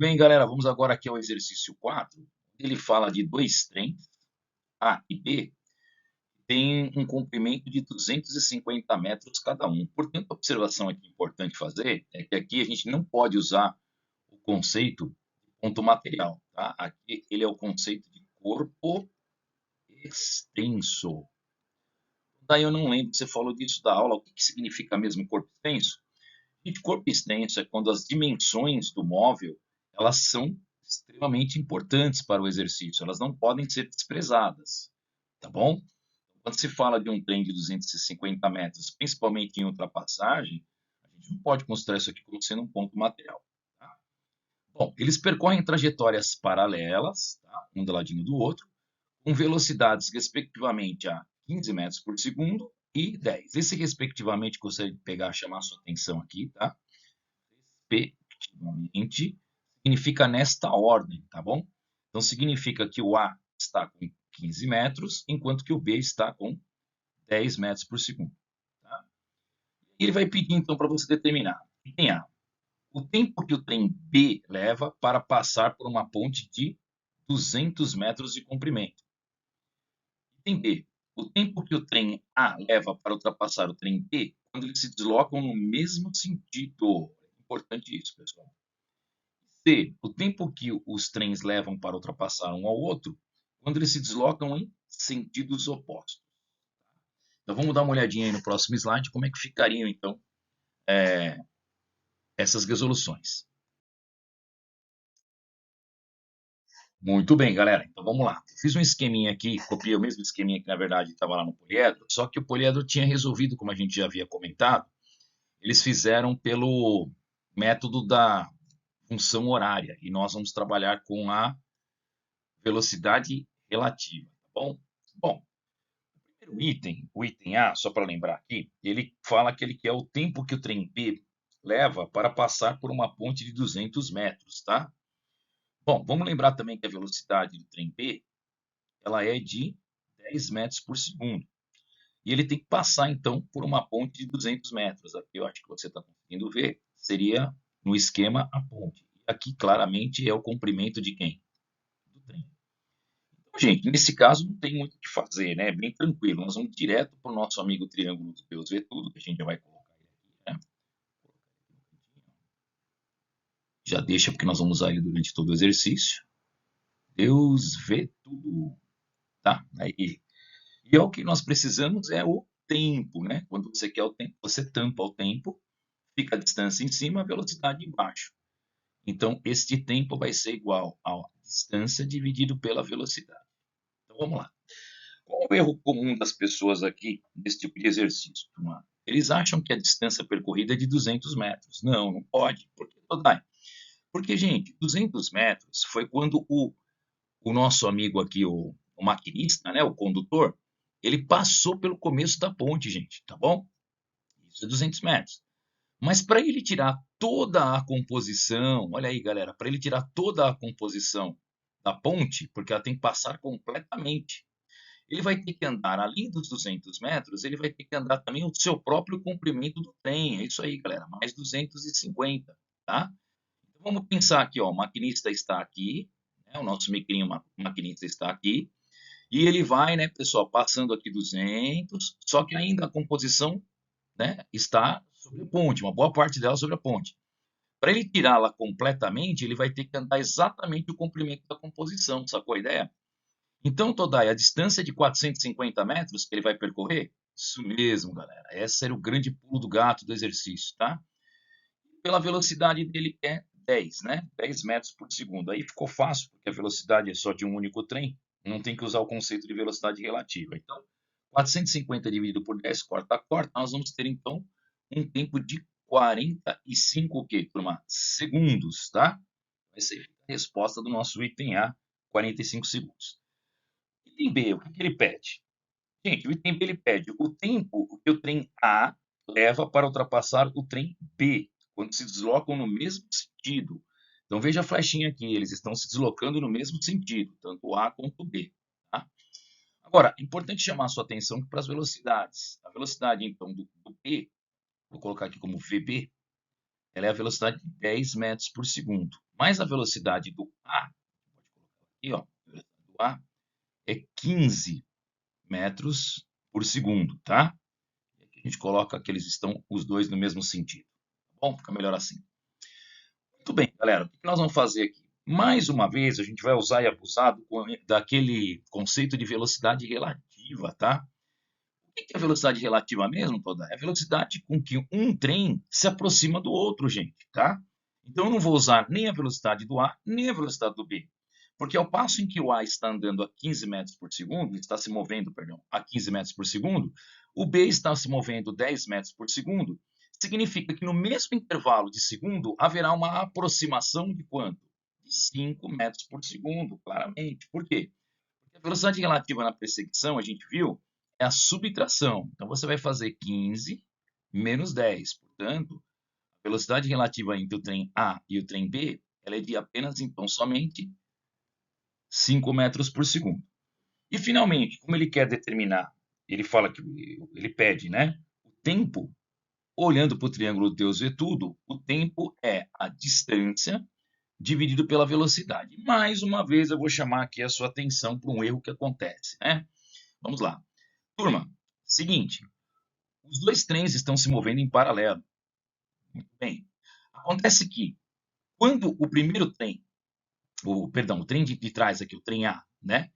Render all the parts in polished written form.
Bem, galera, vamos agora aqui ao exercício 4. Ele fala de dois trens, A e B, tem um comprimento de 250 metros cada um. Portanto, a observação aqui importante fazer é que aqui a gente não pode usar o conceito de ponto material, tá? Aqui ele é o conceito de corpo extenso. Daí eu não lembro, você falou disso da aula, o que significa mesmo corpo extenso? Gente, corpo extenso é quando as dimensões do móvel elas são extremamente importantes para o exercício, elas não podem ser desprezadas, tá bom? Quando se fala de um trem de 250 metros, principalmente em ultrapassagem, a gente não pode considerar isso aqui como sendo um ponto material. Tá? Bom, eles percorrem trajetórias paralelas, tá? Um do ladinho do outro, com velocidades respectivamente a 15 metros por segundo e 10. Esse respectivamente gostaria de pegar, chamar a sua atenção aqui, tá? Respectivamente significa nesta ordem, tá bom? Então significa que o A está com 15 metros, enquanto que o B está com 10 metros por segundo. Tá? E ele vai pedir então para você determinar. Item A. O tempo que o trem B leva para passar por uma ponte de 200 metros de comprimento. Item B. O tempo que o trem A leva para ultrapassar o trem B quando eles se deslocam no mesmo sentido. É importante isso, pessoal. C. O tempo que os trens levam para ultrapassar um ao outro quando eles se deslocam em sentidos opostos. Então vamos dar uma olhadinha aí no próximo slide como é que ficariam então essas resoluções. Muito bem, galera. Então vamos lá. Fiz um esqueminha aqui, copiei o mesmo esqueminha que na verdade estava lá no poliedro, só que o poliedro tinha resolvido, como a gente já havia comentado, eles fizeram pelo método da função horária e nós vamos trabalhar com a velocidade relativa, tá bom? Bom, o primeiro item, o item A, só para lembrar aqui, ele fala que ele quer o tempo que o trem B leva para passar por uma ponte de 200 metros, tá? Bom, vamos lembrar também que a velocidade do trem B ela é de 10 metros por segundo. E ele tem que passar, então, por uma ponte de 200 metros. Aqui eu acho que você está conseguindo ver, seria no esquema a ponte. Aqui, claramente, é o comprimento de quem? Do trem. Então, gente, nesse caso não tem muito o que fazer, né? É bem tranquilo. Nós vamos direto para o nosso amigo Triângulo de Deus vê tudo, que a gente já vai colocar ele aqui, né? Já deixa, porque nós vamos usar ele durante todo o exercício. Deus vê tudo, tá? Aí, e é o que nós precisamos é o tempo, né? Quando você quer o tempo, você tampa o tempo, fica a distância em cima, a velocidade embaixo. Então, este tempo vai ser igual à distância dividido pela velocidade. Então, vamos lá. Qual é o erro comum das pessoas aqui nesse tipo de exercício? Eles acham que a distância percorrida é de 200 metros. Não, não pode. Por que, Todai? Porque, gente, 200 metros foi quando o nosso amigo aqui, o maquinista, né, o condutor, ele passou pelo começo da ponte, gente, tá bom? Isso é 200 metros. Mas para ele tirar toda a composição, olha aí, galera, para ele tirar toda a composição da ponte, porque ela tem que passar completamente, ele vai ter que andar, além dos 200 metros, ele vai ter que andar também o seu próprio comprimento do trem. É isso aí, galera, mais 250, tá? Então vamos pensar aqui, ó, o maquinista está aqui, né, o nosso micrinho maquinista está aqui, e ele vai, né, pessoal, passando aqui 200, só que ainda a composição, né, está sobre a ponte, uma boa parte dela sobre a ponte. Para ele tirá-la completamente, ele vai ter que andar exatamente o comprimento da composição, sacou a ideia? Então, Todai, a distância de 450 metros que ele vai percorrer? Isso mesmo, galera. Esse era o grande pulo do gato do exercício, tá? Pela velocidade dele que é 10, né? 10 metros por segundo. Aí ficou fácil, porque a velocidade é só de um único trem. Não tem que usar o conceito de velocidade relativa. Então, 450 dividido por 10, corta a corta, nós vamos ter, então, um tempo de 45 o quê, turma? Segundos, tá? Vai ser a resposta do nosso item A, 45 segundos. Item B, o que ele pede? Gente, o item B ele pede o tempo que o trem A leva para ultrapassar o trem B, quando se deslocam no mesmo sentido. Então veja a flechinha aqui, eles estão se deslocando no mesmo sentido, tanto o A quanto o B. Tá? Agora, é importante chamar a sua atenção para as velocidades. A velocidade, então, do B, vou colocar aqui como VB, ela é a velocidade de 10 metros por segundo. Mas a velocidade do A, aqui, ó, a velocidade do A é 15 metros por segundo, tá? E aqui a gente coloca que eles estão os dois no mesmo sentido. Tá bom? Fica melhor assim. Muito bem, galera. O que nós vamos fazer aqui? Mais uma vez, a gente vai usar e abusar daquele conceito de velocidade relativa, tá? O que é velocidade relativa mesmo, Toda? É a velocidade com que um trem se aproxima do outro, gente, tá? Então eu não vou usar nem a velocidade do A, nem a velocidade do B. Porque ao passo em que o A está andando a 15 metros por segundo, está se movendo, perdão, a 15 metros por segundo, o B está se movendo 10 metros por segundo, significa que no mesmo intervalo de segundo haverá uma aproximação de quanto? De 5 metros por segundo, claramente. Por quê? Porque a velocidade relativa na perseguição, a gente viu, é a subtração. Então você vai fazer 15 menos 10. Portanto, a velocidade relativa entre o trem A e o trem B, ela é de apenas, então, somente 5 metros por segundo. E, finalmente, como ele quer determinar, ele fala que ele pede, né? O tempo, olhando para o triângulo Deus vê tudo, o tempo é a distância dividido pela velocidade. Mais uma vez, eu vou chamar aqui a sua atenção para um erro que acontece, né? Vamos lá. Turma, seguinte, os dois trens estão se movendo em paralelo. Muito bem. Acontece que quando o primeiro trem, o trem de trás aqui, o trem A, né?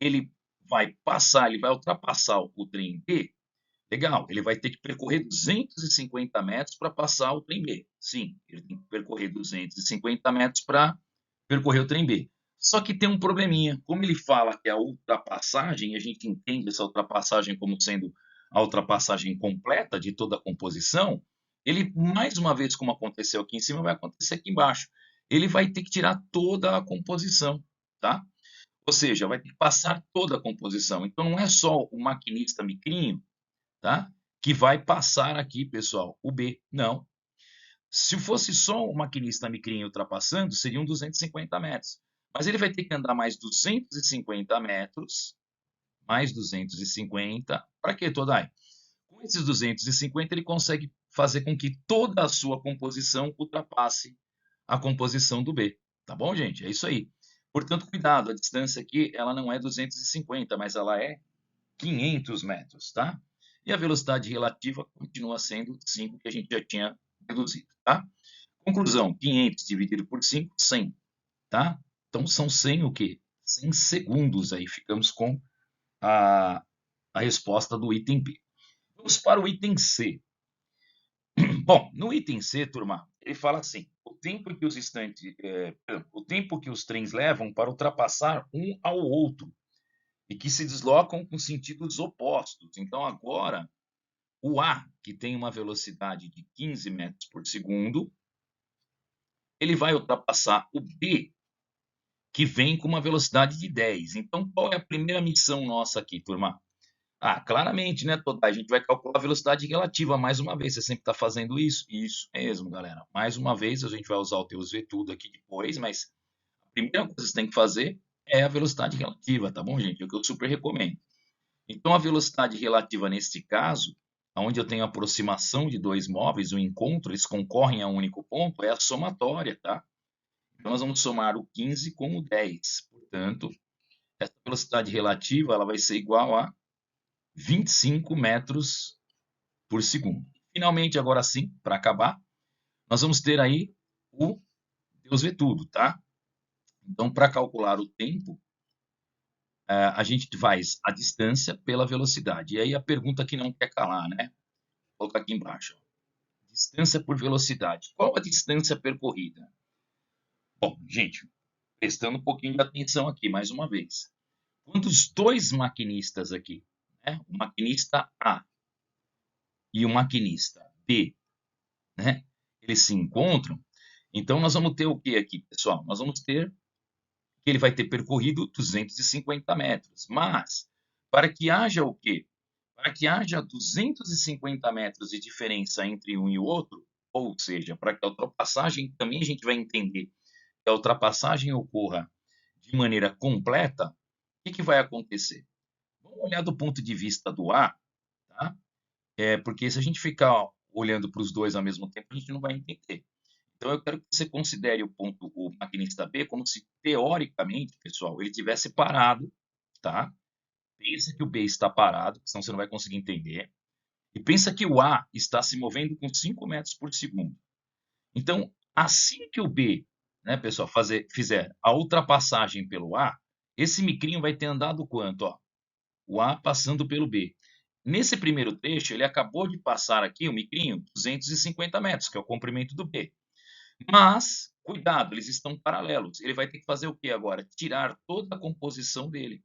Ele vai passar, ele vai ultrapassar o trem B, legal, ele vai ter que percorrer 250 metros para passar o trem B. Sim, ele tem que percorrer 250 metros para percorrer o trem B. Só que tem um probleminha. Como ele fala que é a ultrapassagem, a gente entende essa ultrapassagem como sendo a ultrapassagem completa de toda a composição, ele, mais uma vez, como aconteceu aqui em cima, vai acontecer aqui embaixo. Ele vai ter que tirar toda a composição, tá? Ou seja, vai ter que passar toda a composição. Então, não é só o maquinista micrinho, tá? Que vai passar aqui, pessoal, o B. Não. Se fosse só o maquinista micrinho ultrapassando, seriam 250 metros. Mas ele vai ter que andar mais 250 metros, mais 250, para que, Todai? Com esses 250, ele consegue fazer com que toda a sua composição ultrapasse a composição do B. Tá bom, gente? É isso aí. Portanto, cuidado, a distância aqui ela não é 250, mas ela é 500 metros, tá? E a velocidade relativa continua sendo 5, que a gente já tinha reduzido, tá? Conclusão, 500 dividido por 5, 100, tá? Então são 100 o quê? 100 segundos aí, ficamos com a, a resposta do item B. Vamos para o item C. Bom, no item C, turma, ele fala assim: o tempo que os trens levam para ultrapassar um ao outro e que se deslocam com sentidos opostos. Então agora o A, que tem uma velocidade de 15 metros por segundo, ele vai ultrapassar o B, que vem com uma velocidade de 10. Então, qual é a primeira missão nossa aqui, turma? Ah, claramente, né, Todai? A gente vai calcular a velocidade relativa mais uma vez. Você sempre está fazendo isso? Isso mesmo, galera. Mais uma vez, a gente vai usar o Deus vê tudo aqui depois, mas a primeira coisa que você tem que fazer é a velocidade relativa, tá bom, gente? É o que eu super recomendo. Então, a velocidade relativa neste caso, onde eu tenho a aproximação de dois móveis, o encontro, eles concorrem a um único ponto, é a somatória, tá? Então, nós vamos somar o 15 com o 10. Portanto, essa velocidade relativa ela vai ser igual a 25 metros por segundo. Finalmente, agora sim, para acabar, nós vamos ter aí o Deus vê tudo, tá? Então, para calcular o tempo, a gente faz a distância pela velocidade. E aí a pergunta que não quer calar, né? Vou colocar aqui embaixo. Distância por velocidade. Qual a distância percorrida? Bom, gente, prestando um pouquinho de atenção aqui, mais uma vez. Quando os dois maquinistas aqui, né, o maquinista A e o maquinista B, né, eles se encontram, então nós vamos ter o que aqui, pessoal? Nós vamos ter que ele vai ter percorrido 250 metros. Mas, para que haja o quê? Para que haja 250 metros de diferença entre um e o outro, ou seja, para que a ultrapassagem, também a gente vai entender que a ultrapassagem ocorra de maneira completa, o que vai acontecer? Vamos olhar do ponto de vista do A, tá? Porque se a gente ficar olhando para os dois ao mesmo tempo, a gente não vai entender. Então, eu quero que você considere o maquinista B como se, teoricamente, pessoal, ele tivesse parado, tá? Pensa que o B está parado, senão você não vai conseguir entender. E pensa que o A está se movendo com 5 metros por segundo. Então, assim que o B, né, pessoal, fizer a ultrapassagem pelo A, esse micrinho vai ter andado quanto? Ó, o A passando pelo B. Nesse primeiro trecho, ele acabou de passar aqui, o micrinho, 250 metros, que é o comprimento do B. Mas, cuidado, eles estão paralelos. Ele vai ter que fazer o que agora? Tirar toda a composição dele,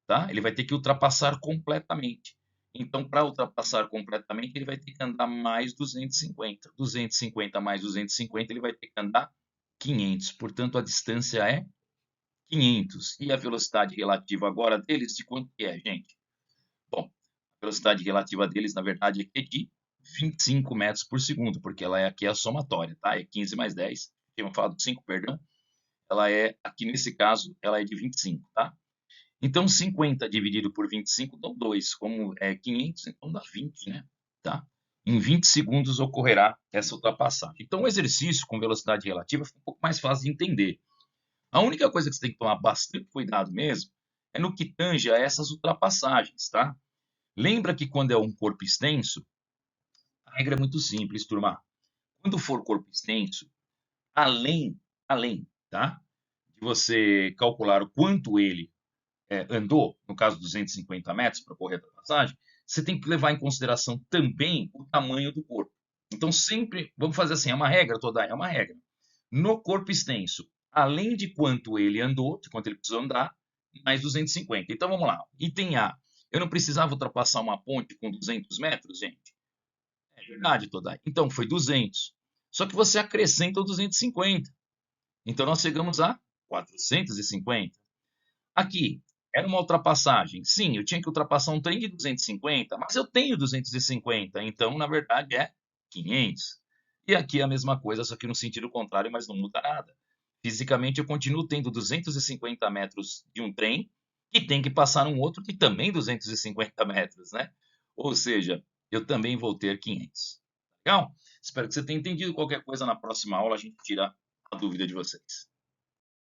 tá? Ele vai ter que ultrapassar completamente. Então, para ultrapassar completamente, ele vai ter que andar mais 250. 250 mais 250, ele vai ter que andar 500. Portanto, a distância é 500. E a velocidade relativa agora deles, de quanto que é, gente? Bom, a velocidade relativa deles, na verdade, é de 25 metros por segundo, porque ela é aqui a somatória, tá? É 15 mais 10. Tinha falado 5, perdão. Ela é, aqui nesse caso, ela é de 25, tá? Então, 50 dividido por 25 dá 2. Como é 500, então dá 20, né? Tá? Em 20 segundos ocorrerá essa ultrapassagem. Então, o exercício com velocidade relativa fica um pouco mais fácil de entender. A única coisa que você tem que tomar bastante cuidado mesmo é no que tange a essas ultrapassagens, tá? Lembra que quando é um corpo extenso, a regra é muito simples, turma. Quando for corpo extenso, além, tá? De você calcular o quanto ele andou, no caso 250 metros para correr a passagem, você tem que levar em consideração também o tamanho do corpo. Então, sempre, vamos fazer assim, é uma regra toda, é uma regra. No corpo extenso, além de quanto ele andou, de quanto ele precisou andar, mais 250. Então, vamos lá. Item A. Eu não precisava ultrapassar uma ponte com 200 metros, gente? É verdade, Todai. Então, foi 200. Só que você acrescenta o 250. Então, nós chegamos a 450. Aqui, era uma ultrapassagem. Sim, eu tinha que ultrapassar um trem de 250, mas eu tenho 250, então, na verdade, é 500. E aqui é a mesma coisa, só que no sentido contrário, mas não muda nada. Fisicamente, eu continuo tendo 250 metros de um trem e tem que passar um outro que também 250 metros, né? Ou seja, eu também vou ter 500. Legal? Espero que você tenha entendido. Qualquer coisa na próxima aula, a gente tira a dúvida de vocês.